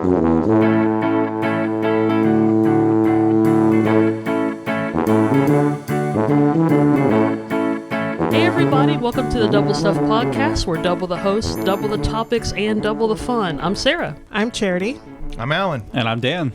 Hey everybody, welcome to the Double Stuff Podcast. We're double the hosts, double the topics, and double the fun. I'm Sarah. I'm Charity. I'm Alan. And I'm Dan.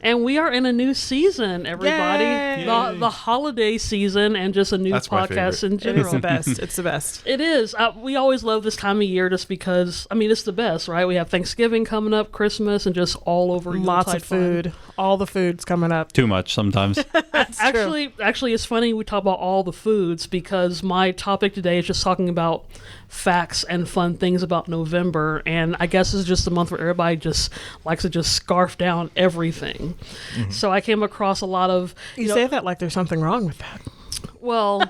And we are in a new season, everybody. Yay! The holiday season and just a new podcast in general. It's the best. It's the best. It is. We always love this time of year just because, I mean, it's the best, right? We have Thanksgiving coming up, Christmas, and just all over Lots of food. Fun. All the food's coming up. Too much sometimes. Actually, it's funny we talk about all the foods because my topic today is just talking about facts and fun things about November. And I guess it's just a month where everybody just likes to just scarf down everything. Mm-hmm. So I came across a lot of... You say that like there's something wrong with that. Well,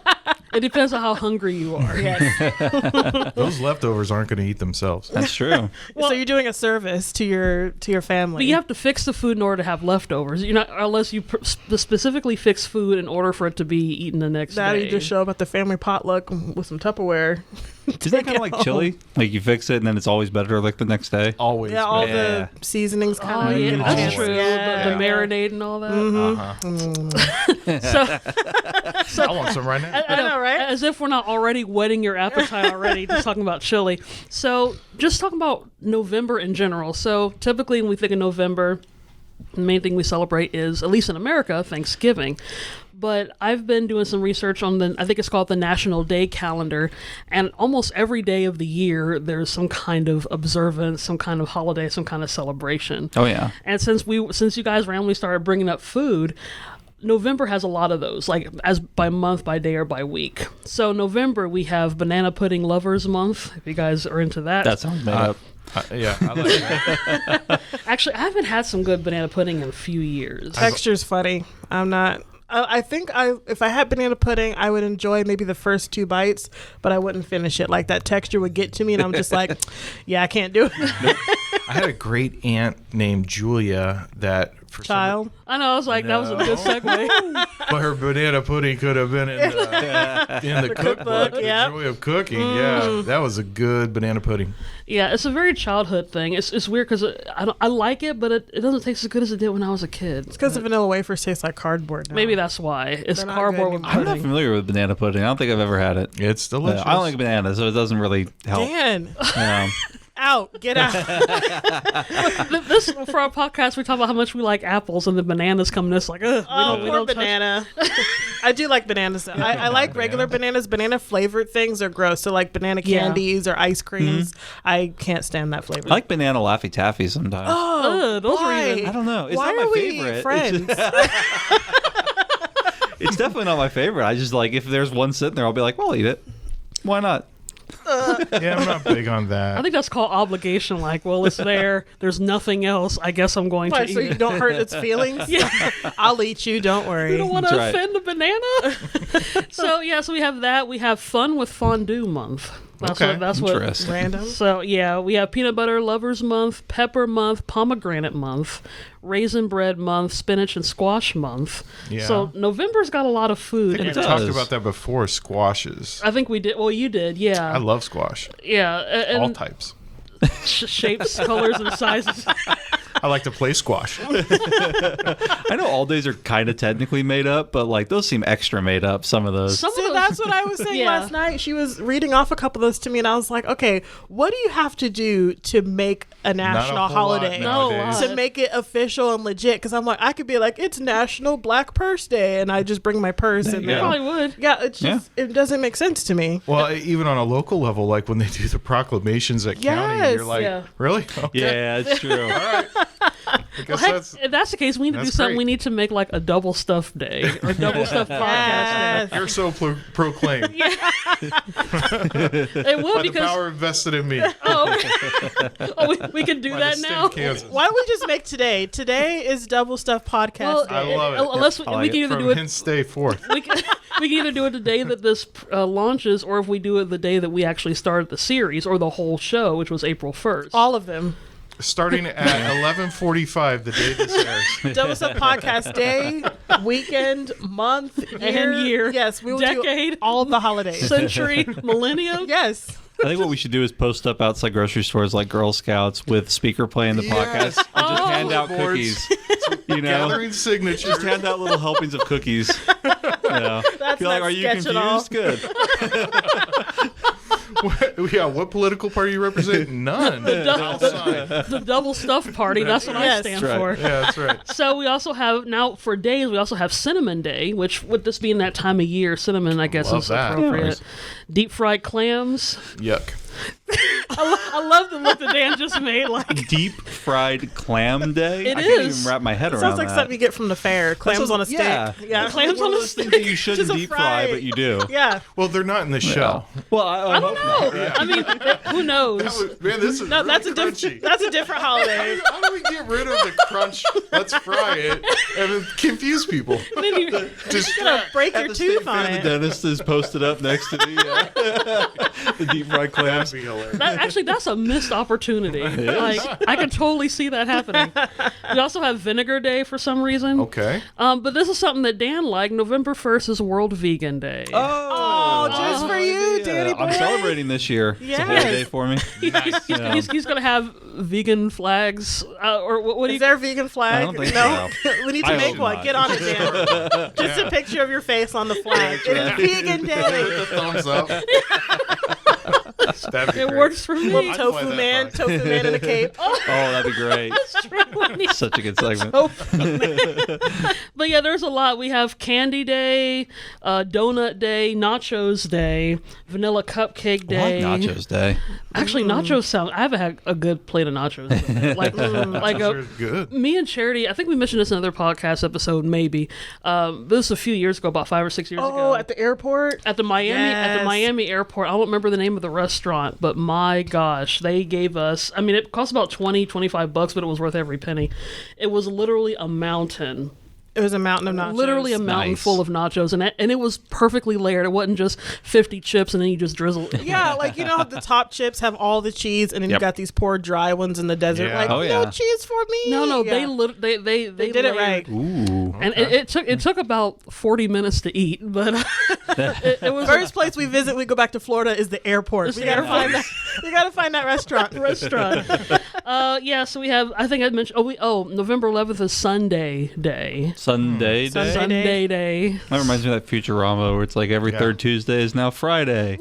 it depends on how hungry you are. Yes. Those leftovers aren't going to eat themselves. That's true. Well, so you're doing a service to your family. But you have to fix the food in order to have leftovers. You're not, unless you specifically fix food in order for it to be eaten the next day. You just show up at the family potluck with some Tupperware. Isn't that kind of like chili? Like you fix it and then it's always better like the next day? Always. Yeah, all the seasonings kind of. Yeah, that's Always. true. Yeah. The marinade and all that. Mm-hmm. So I want some right now. I know, right? As if we're not already whetting your appetite already, just talking about chili. So just talking about November in general. So typically when we think of November, the main thing we celebrate is, at least in America, Thanksgiving. But I've been doing some research on I think it's called the National Day Calendar, and almost every day of the year there's some kind of observance, some kind of holiday, some kind of celebration. Oh, yeah. And since you guys randomly started bringing up food, November has a lot of those, like as by month, by day, or by week. So November, we have Banana Pudding Lovers Month, if you guys are into that. That sounds made up. Yeah, I like that. Actually, I haven't had some good banana pudding in a few years. Texture's funny. I'm not... I think if I had banana pudding, I would enjoy maybe the first 2 bites, but I wouldn't finish it. Like that texture would get to me, and I'm just like, yeah, I can't do it. I had a great aunt named Julia that... Child. I know, I was like, that was a good segue. But her banana pudding could have been in the cookbook, the yep. joy of cooking. Yeah, that was a good banana pudding. Yeah, it's a very childhood thing. It's weird because I like it, but it doesn't taste as good as it did when I was a kid. It's because the vanilla wafers taste like cardboard now. Maybe that's why. It's They're not cardboard good with I'm not pudding. familiar with banana pudding. I don't think I've ever had it. It's delicious. I don't like bananas, so it doesn't really help. Dan. Yeah. Out. Get out. This for our podcast, we talk about how much we like apples, and the bananas come this like, ugh, we Poor don't touch. banana. I do like bananas. I like regular bananas. Banana flavored things are gross. So like banana candies or ice creams. I can't stand that flavor. I like banana Laffy Taffy sometimes. Those why? are even. I don't know. It's Why not my are we favorite. friends? It's definitely not my favorite. I just like, if there's one sitting there, I'll be like, well, I'll eat it. Why not? Yeah, I'm not big on that. I think that's called obligation. Like, well, it's there. There's nothing else. I guess I'm going to Why, eat so you it. don't hurt its feelings? Yeah. I'll eat you. Don't worry. You don't want to That's right. offend the banana. So we have that. We have Fun with Fondue Month. That's what. Interesting. Random. So yeah, we have Peanut Butter Lovers Month, Pepper Month, Pomegranate Month, Raisin Bread Month, Spinach and Squash Month. Yeah. So November's got a lot of food. I think in we it. talked about that before, squashes. I think we did. Well, you did. Yeah. I love squash. Yeah. And All types. shapes, colors, and sizes. I like to play squash. I know all days are kind of technically made up, but like those seem extra made up, some of those. Some of See, those- that's what I was saying Yeah. last night. She was reading off a couple of those to me, and I was like, okay, what do you have to do to make a national whole lot holiday? nowadays. No, To make it official and legit? Because I'm like, I could be like, it's National Black Purse Day, and I just bring my purse. And you You go. probably would. yeah, it's just, it doesn't make sense to me. Well, even on a local level, like when they do the proclamations at county, Yes. you're like, Yeah. really? Okay. Yeah, it's true. All right. I guess Heck, that's... if that's the case, we need to do that's something. great. We need to make like a double stuffed day or double stuffed podcast Yes. You're so proclaimed day. It will by the because power invested in me. we can do By that the state now. of Kansas. Why don't we just make today? Today is Double Stuff Podcast Well, Day. I love it. Unless I like we can it. either From do it. Wednesday forth. We can either do it the day that this launches, or if we do it the day that we actually started the series or the whole show, which was April 1st. All of them. Starting at 11:45 the day this airs. Double Stuff Podcast Day, weekend, month, year. Yes, we will Decade. do all the holidays. Century, millennium. Yes. I think what we should do is post up outside grocery stores like Girl Scouts with speaker playing the podcast. Yes. And just hand out Boards. cookies. You know, Gathering signatures. just hand out little helpings of cookies. You know, That's you're like, not are you sketch at all. confused? Good. Yeah, what political party you represent? None. Outside. The double stuff party. That's what I Yes. stand That's for. right. Yeah, that's right. So we also have now for days. We also have Cinnamon Day, which with this being that time of year, cinnamon I guess Love is that. appropriate. Deep fried clams. Yuck. I love the look that Dan just made. Like Deep fried clam day. It I can't is. even wrap my head It around sounds like that. something you get from the fair. Clams on a stick. yeah. clams One on of a those things stick. that you shouldn't Just a deep fry, fry. but you do. Yeah. Well, they're not in the shell. Well, I don't know. I mean, who knows? Man, this is No, really that's a crunchy. that's a different holiday. How do we get rid of the crunch? Let's fry it and then confuse people. Then you- Gonna Distract. break At your the state tooth on fair, the it. dentist is posted up next to the deep fried clams. That'd be hilarious. actually, that's a missed opportunity. Like I can totally see that happening. We also have Vinegar Day for some reason. Okay. But this is something that Dan liked. November 1st is World Vegan Day. Oh, just for you, Danny boy. I'm celebrating this year. It's a whole Yes. day for me. He's gonna have vegan flags, or what do you? Is there a vegan flag? I don't think no. We need to I make hope one. not. Get on it, Dan. Just a picture of your face on the flag. It's vegan day. Thumbs up. That'd be It great. works for me. Little I'd tofu play that man, flag. tofu man in a cape. Oh, that'd be great. Such a good segment. But yeah, there's a lot. We have Candy Day, Donut Day, Nachos Day, Vanilla Cupcake I Day. like Nachos Day. Actually, nachos sound. I haven't had a good plate of nachos. in a minute. Like, like Those are good. me and Charity. I think we mentioned this in another podcast episode, maybe. This was a few years ago, about 5 or 6 years ago. Oh, at the airport. At the Yes. Miami airport. I don't remember the name of the restaurant, but my gosh, they gave us, I mean, it cost about $20-25, but it was worth every penny. It was literally a mountain. It was a mountain of nachos. Literally a mountain Nice. full of nachos, and it was perfectly layered. It wasn't just 50 chips and then you just drizzle. Yeah, like you know how the top chips have all the cheese, and then you Yep. got these poor dry ones in the desert. Yeah. Like, Oh, no yeah. cheese for me. No, Yeah. they did it right. Ooh. And it took about 40 minutes to eat, but it was First place we visit, we go back to Florida, is the airport. It's We the gotta airport. find that. We gotta find that restaurant. a restaurant. Yeah, so we have. I think I mentioned. November 11th is Sunday Day. Sunday Day. Sunday Day. That reminds me of that Futurama where it's like every Yeah. third Tuesday is now Friday.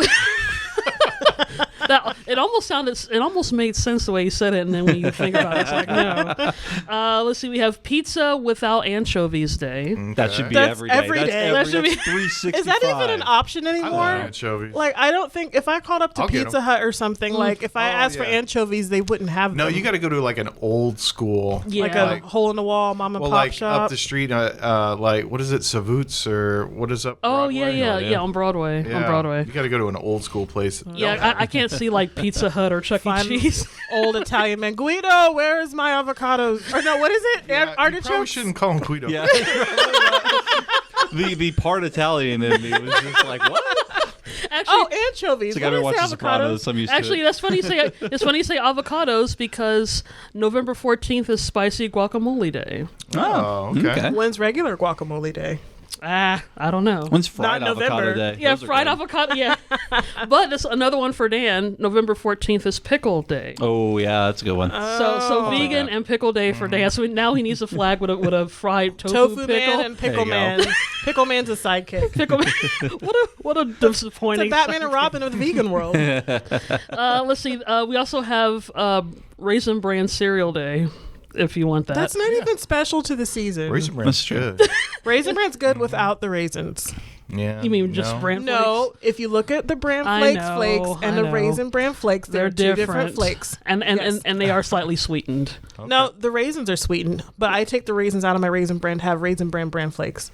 It almost made sense the way you said it, and then when you think about it, it's like no. Let's see. We have Pizza Without Anchovies Day. That should be That's every day. every That's day. every- That should that's be- 365. Is that even an option I anymore? love anchovies. Like, I don't think if I called up to I'll get Pizza 'em. Hut or something, like if I Oh, asked for yeah. anchovies, they wouldn't have No, them. you got to go to like an old school. Yeah. like a like- hole in the wall mom and Well, pop like shop. up the street, like what is it, Savoots or what is up? Oh Broadway? yeah, on Broadway. Yeah. On Broadway. You got to go to an old school place. Yeah, I can't see like Pizza Hut or Chuck E. Fine. Cheese. Old Italian man, Guido, where is my avocados? Or no, what is it? Yeah, you probably Artichokes? shouldn't call them Guido. Yeah. the part Italian in me was just like, what? Actually, Oh, anchovies. It's like I've been What watching is Sopranos, so I'm used Actually, to it. that's funny. It's funny you say avocados because November 14th is Spicy Guacamole Day. Oh, okay. When's regular guacamole day? I don't know. When's fried Not avocado November. day? Yeah, Those are fried good. avocado. Yeah, but this another one for Dan. November 14th is Pickle Day. Oh, yeah, that's a good one. So vegan and pickle day for Dan. So now he needs a flag with a fried tofu, Tofu pickle. man and pickle There you man. Pickle man's a sidekick. pickle man. what a It's disappointing. a Batman and Robin of the vegan world. Let's see. We also have Raisin Bran cereal day. If you want that. That's not even special to the season. Raisin Bran's That's true. good. Raisin Bran's good without the raisins. Yeah. You mean just no. Bran No, flakes? if you look at the Bran I Flakes know, flakes and I the know. Raisin Bran Flakes, They're two different flakes. and Yes. and they are slightly sweetened. No, the raisins are sweetened, but I take the raisins out of my Raisin Bran to have Raisin Bran Flakes.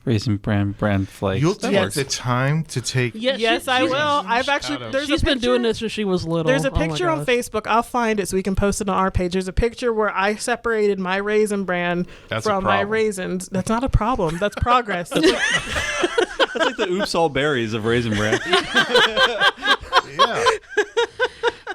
Raisin Bran Flakes. You'll That take works. the time to take. Yeah, Yes, I will. I've actually there's She's a been picture, doing this since she was little. There's a Oh my picture on gosh. Facebook. I'll find it so we can post it on our page. There's a picture where I separated my Raisin Bran That's a from my problem. raisins. That's not a problem. That's progress. That's like the oops all berries of Raisin Bran. Yeah.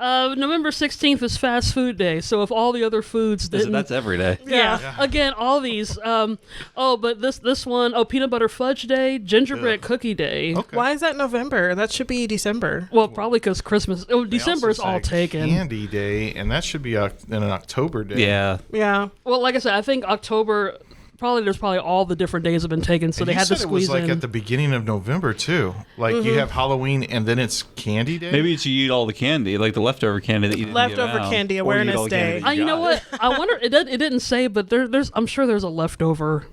November 16th is fast food day. So if all the other foods didn't, That's every day. yeah. Again, all these. But this one, peanut butter fudge day, gingerbread cookie day. Okay. Why is that November? That should be December. Well, probably because Christmas. They December is also all say taken. Candy day, and that should be in an October day. Yeah. Yeah. Well, like I said, I think October. There's probably all the different days have been taken, so And they you had to said it was squeeze like in. at the beginning of November too. Like you have Halloween and then it's Candy day. Maybe it's you eat all the candy, like the leftover candy that you didn't give Leftover out. candy Or you eat awareness all the candy day. that You know got. what? I wonder. It didn't say, but there's. I'm sure there's a leftover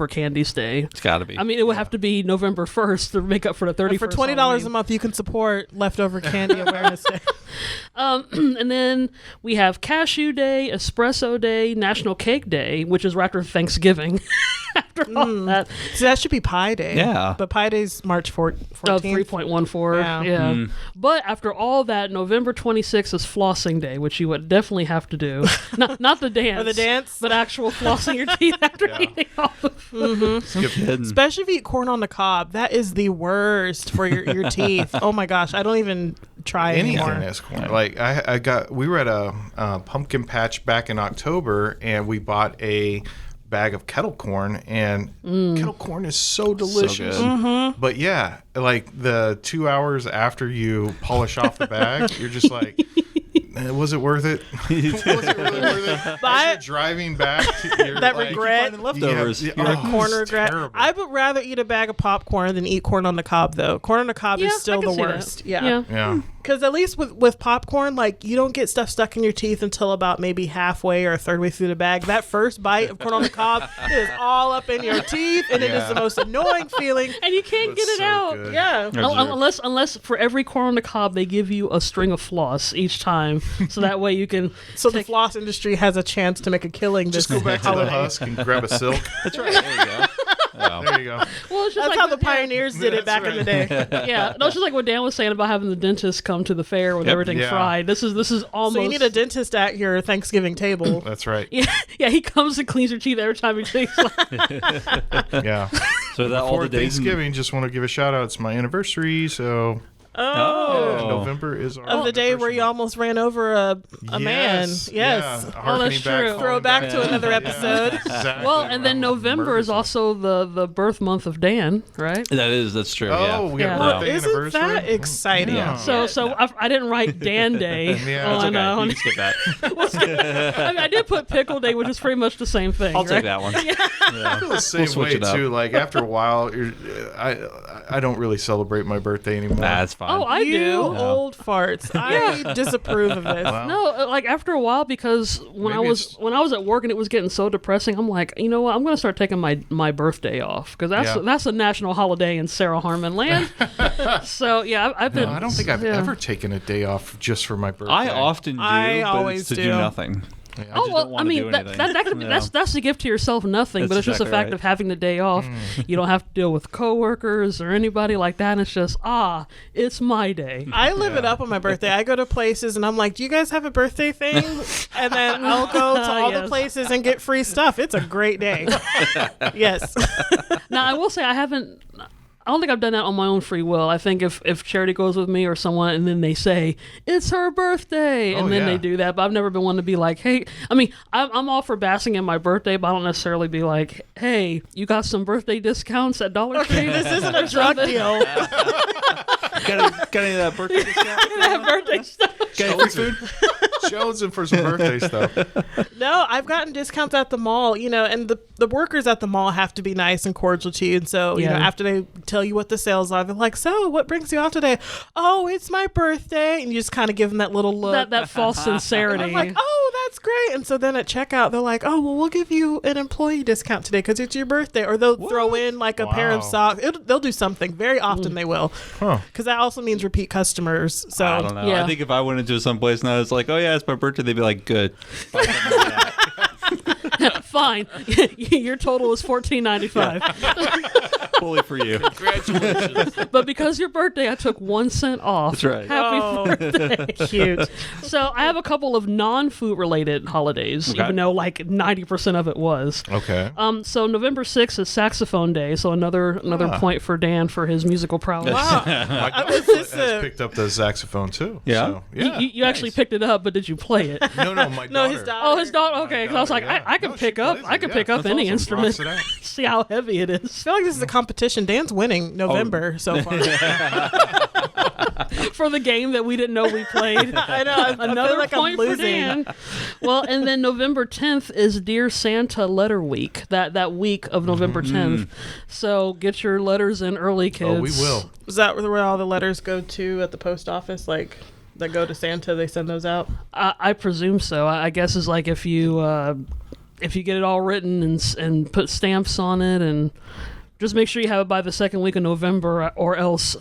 candies day. It's got to be. I mean, it would have to be November 1st to make up for the 31st. And for $20 a month, you can support Leftover Candy Awareness Day. And then we have Cashew Day, Espresso Day, National Cake Day, which is right after Thanksgiving. After all that, So that should be Pie Day. Yeah. But Pie Day's March 14th. 3.14. Yeah. Yeah. But after all that, November 26th is Flossing Day, which you would definitely have to do. Not the dance. Or the dance. But actual flossing your teeth after eating all the food. Skip Hidden. Especially if you eat corn on the cob. That is the worst for your teeth. Oh my gosh. I don't even try anything anymore. as corn. Like we were at a pumpkin patch back in October, and we bought a bag of kettle corn, and kettle corn is so delicious. good. But yeah, like the 2 hours after you polish off the bag, you're just like, was it worth it? Was it really worth it? As you're driving back to your, That like, regret. Finding leftovers. Yeah, Your oh, corn it's regret. terrible. I would rather eat a bag of popcorn than eat corn on the cob, though. Corn on the cob Yeah, is I still can the see that. worst. Yeah. Yeah. Because at least with popcorn, like, you don't get stuff stuck in your teeth until about maybe halfway or a third way through the bag. That first bite of corn on the cob is all up in your teeth, and it is Yeah. the most annoying feeling. And you can't That's get it so out. good. Yeah. Unless for every corn on the cob they give you a string of floss each time, so that way you can. So the floss industry has a chance to make a killing this Just go back to the holiday. husk and grab a silk. That's right. There you go. There you go. Well, it's just That's like how the yeah. pioneers did it That's back in the day. Yeah, no, it's just like what Dan was saying about having the dentist come to the fair with Yep. everything Yeah. fried. This is almost. So you need a dentist at your Thanksgiving table. That's right. Yeah, he comes and cleans your teeth every time he takes. Yeah. So that all For the days. Thanksgiving, just want to give a shout out. It's my anniversary, so Oh. November is our Of the day where you almost ran over a man. Yes. Yeah, harkening back, true. falling Throw back to back. another Yeah, episode. exactly. Well, and then November is also the birth month of Dan, right? That's true. Oh, yeah. we got Yeah. a birthday Isn't anniversary. that exciting? Yeah. So I didn't write Dan Day Yeah, on. it's Okay, on you can skip that. I mean, I did put Pickle Day, which is pretty much the same thing. I'll right? take that one. I feel the same switch way it up. too. Like after a while, I don't really celebrate my birthday anymore. Nah, that's fine. Oh, I You do. old farts. I disapprove of this. Wow. No, like after a while, because when Maybe I was at work and it was getting so depressing, I'm like, you know what? I'm going to start taking my birthday off because Yeah. that's a national holiday in Sarah Harmon land. So yeah, I've been. No, I don't think I've yeah. ever taken a day off just for my birthday. I often do, I but always it's to do. do nothing. Yeah. I Oh just don't well, I wanna mean do that anything. could be, Yeah. that's a gift to yourself, nothing. That's but it's just the exactly fact right. of having the day off. You don't have to deal with coworkers or anybody like that. And it's just it's my day. I live it up on my birthday. I go to places and I'm like, do you guys have a birthday thing? And then I'll go to all the Yes. places and get free stuff. It's a great day. Yes. Now I will say I don't think I've done that on my own free will. I think if Charity goes with me or someone and then they say, it's her birthday, and Oh, then yeah. they do that. But I've never been one to be like, hey, I mean, I'm all for basking in my birthday, but I don't necessarily be like, hey, you got some birthday discounts at Dollar Tree? This isn't a drug deal. Got any of that birthday discount? Have birthday stuff. Got any free food? Jonesing for some birthday stuff. No, I've gotten discounts at the mall, and the workers at the mall have to be nice and cordial to you. And so, Yeah. after they tell you what the sales are, they're like, so what brings you out today? Oh, it's my birthday. And you just kind of give them that little look. That false sincerity. I'm like, oh, that's great. And so then at checkout, they're like, oh, well, we'll give you an employee discount today because it's your birthday. Or they'll throw in like a pair of Wow. socks. They'll do something. Very often they will. Huh. Because that also means repeat customers. So I don't know. Yeah. I think if I went into some place and I was like, "Oh yeah, it's my birthday," they'd be like, "Good." Fine. Your total is $14.95. Fully for you. Congratulations. But because your birthday, I took 1 cent off. That's right. Happy birthday. Cute. So I have a couple of non-food related holidays, Okay. even though like 90% of it was. Okay. So November 6th is Saxophone Day, so another point for Dan for his musical prowess. Wow. My daughter was just has picked up the saxophone too. Yeah? So, yeah. You actually picked it up, but did you play it? No, my daughter. No, his daughter. Oh, his daughter. Okay, 'cause I was like, Yeah. I can No, she pick up. plays I it, can yeah. pick up That's any awesome. instrument. Rocks it out. See how heavy it I is feel like this is a competition. Dan's winning November so far. for the game that we didn't know we played. I know. I Another feel like point I'm for losing. Dan. Well, and then November 10th is Dear Santa Letter Week. That week of November 10th. So get your letters in early, kids. Oh, we will. Is that where all the letters go to at the post office? Like, that go to Santa, they send those out? I presume so. I guess is like if you get it all written and put stamps on it, and just make sure you have it by the second week of November, or else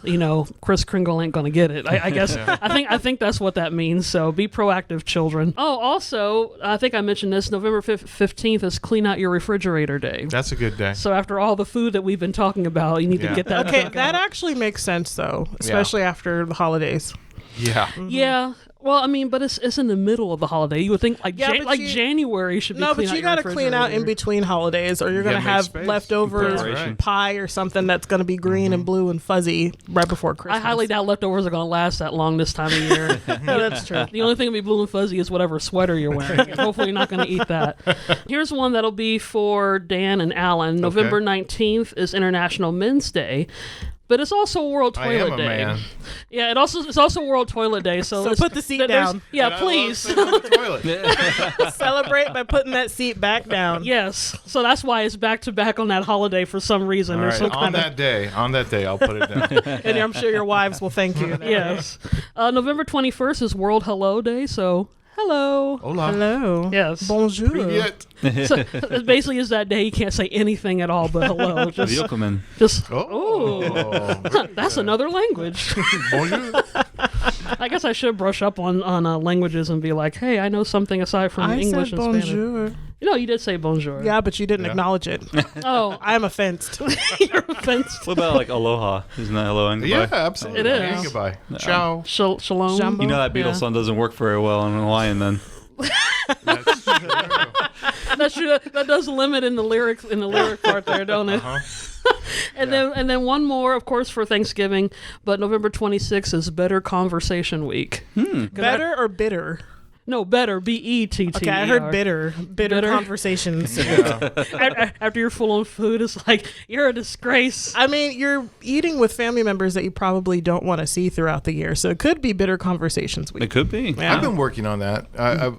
Kris Kringle ain't gonna get it. I guess I think that's what that means. So be proactive, children. Oh, also, I think I mentioned this. November 15th is Clean Out Your Refrigerator Day. That's a good day. So after all the food that we've been talking about, you need to Yeah. get that. Okay, junk that out. actually makes sense, though, especially after the holidays. Yeah. Yeah. Well, I mean, but it's in the middle of the holiday. You would think like Yeah, but you- January should be. No, clean but out you your got to clean out in refrigerator. between holidays, or you're going to gotta make have space. leftover Preparation. pie or something that's going to be green and blue and fuzzy right before I Christmas. highly doubt leftovers are going to last that long this time of year. No, that's true. The only thing that'll be blue and fuzzy is whatever sweater you're wearing. And hopefully you're not going to eat that. Here's one that'll be for Dan and Alan. November 19th is International Men's Day. But it's also World I am Toilet a Day. man. Yeah, it's also World Toilet Day. So, So put the seat there's- down. Yeah, And I love please. sitting on the toilet. Celebrate by putting that seat back down. Yes. So that's why it's back to back on that holiday for some reason. All There's right. some On kind of that day, I'll put it down. And I'm sure your wives will thank you. yes. November 21st is World Hello Day. So hello. Hola. Hello. Yes. Bonjour. Привет. So it basically is that day you can't say anything at all but hello. Willkommen. Just Oh. that's another language. Bonjour. I guess I should brush up on languages and be like, hey, I know something aside from I English said and Spanish. bonjour. No, you did say bonjour. Yeah, but you didn't Yeah. acknowledge it. Oh, I am offensed. you're offensed. What about like aloha? Isn't that hello and goodbye? Yeah, absolutely. It is. And goodbye. Ciao. Shalom. Jumbo. You know that Beatles Yeah. song doesn't work very well in Hawaiian then. That's true. That's true. That does limit in the lyric part there, don't it? And then one more, of course, for Thanksgiving. But November 26th is Better Conversation Week. Better or bitter? No, better. BETT. Okay, I heard bitter. Bitter Bitter? conversations. After you're full on food, it's like you're a disgrace. I mean, you're eating with family members that you probably don't want to see throughout the year, so it could be bitter conversations week. It could be. Yeah. I've been working on that.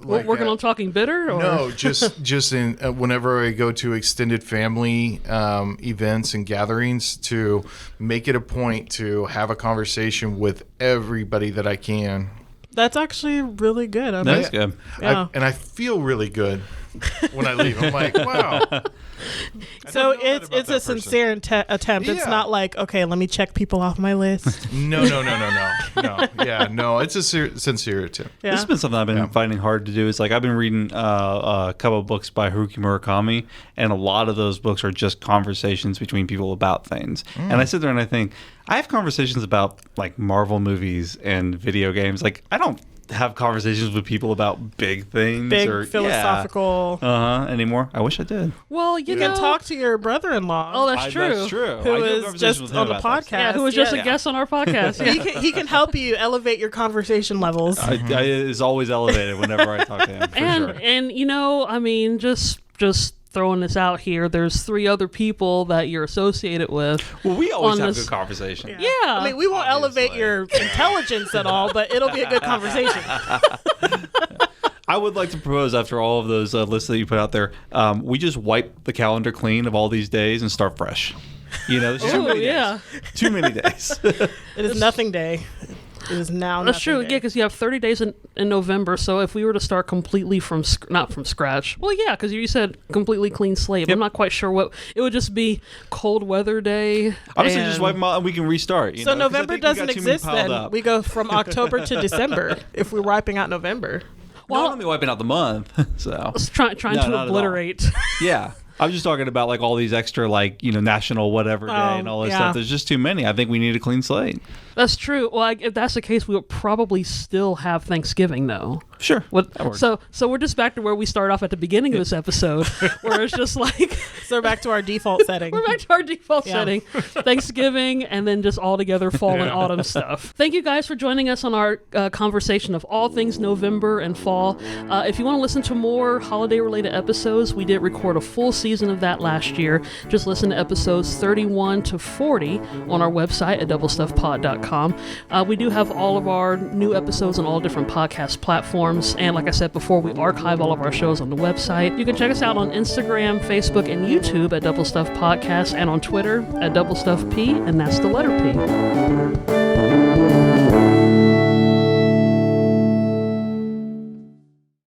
Working on talking bitter, or No, just in whenever I go to extended family events and gatherings, to make it a point to have a conversation with everybody that I can. That's actually really good. I mean, That's good. Yeah. And I feel really good when I leave. I'm like, wow. So I didn't know that it's about a that person. sincere attempt. It's Yeah. not like, okay, let me check people off my list. No. Yeah, no. It's a sincere attempt. Yeah. This has been something I've been finding hard to do. It's like I've been reading a couple of books by Haruki Murakami, and a lot of those books are just conversations between people about things. And I sit there and I think, I have conversations about like Marvel movies and video games. Like I don't have conversations with people about big things Big or philosophical. anymore. I wish I did. well, You know, can talk to your brother-in-law. Oh, that's true. That's true. Who I do have is conversations just with him on the about podcast. that. Yeah, who was just Yeah. a guest on our podcast. Yeah. He can help you elevate your conversation levels. I is always elevated whenever I talk to him. For and sure. and I mean, just throwing this out here. There's 3 other people that you're associated with. Well, we always on have this- good conversation. Yeah. I mean, we won't elevate your intelligence at all, but it'll be a good conversation. I would like to propose, after all of those lists that you put out there, we just wipe the calendar clean of all these days and start fresh. You know, there's too Ooh, many days. yeah. Too many days. It is nothing day. It is now. That's nothing true. day. Yeah, because you have 30 days in November. So if we were to start completely not from scratch, well, yeah, because you said completely clean slate. I'm not quite sure what it would just be. Cold weather day. Obviously, just and- wipe them out and we can restart. So November doesn't exist then. We go from October to December if we're wiping out November. Well, I'm only wiping out the month. So Trying No, not to at all. obliterate. yeah, I'm just talking about like all these extra like, national whatever day and all this stuff. There's just too many. I think we need a clean slate. That's true. Well, if that's the case, we would probably still have Thanksgiving, though. Sure. So we're just back to where we started off at the beginning of this episode, where it's just like... So we're back to our default setting. We're back to our default setting. Thanksgiving, and then just all together fall and autumn stuff. Thank you guys for joining us on our conversation of all things November and fall. If you want to listen to more holiday-related episodes, we did record a full season of that last year. Just listen to episodes 31 to 40 on our website at doublestuffpod.com. We do have all of our new episodes on all different podcast platforms, and like I said before, we archive all of our shows on the website. You can check us out on Instagram, Facebook, and YouTube at Double Stuff Podcast, and on Twitter at Double Stuff P, and that's the letter P.